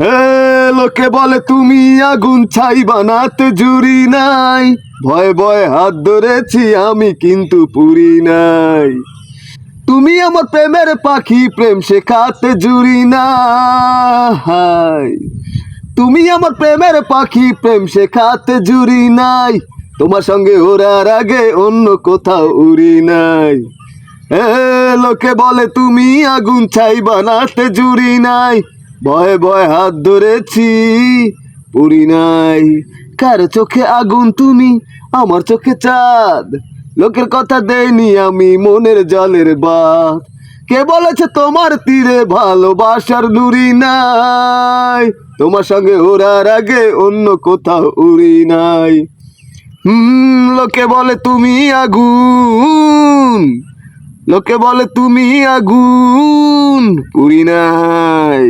হে লোকে বলে তুমি আগুন ছাই বানাতে জুড়ি নাই, ভয়ে ভয়ে হাত ধরেছি আমি কিন্তু পুরি নাই। তুমি আমার প্রেমের পাখি, প্রেম শেখাতে জুড়ি নাই। তুমি আমার প্রেমের পাখি, প্রেম শেখাতে জুড়ি নাই। তোমার সঙ্গে ওড়ার আগে অন্য কোথাও উড়ি নাই। এ লোকে বলে তুমি আগুন ছাই বানাতে জুড়ি নাই, ভয়ে ভয়ে হাত ধরেছি পুরি নাই। কার চোখে আগুন তুমি, আমার চোখে চাঁদ। লোকের কথা দেইনি আমি মনের জলের বাঁধ। কে বলেছে তোমার তীরে ভালোবাসার নুরি নাই? তোমার সঙ্গে ওড়ার আগে অন্য কোথাও উড়ি নাই। লোকে বলে তুমি আগুন, লোকে বলে তুমি আগুন, পুরি নাই।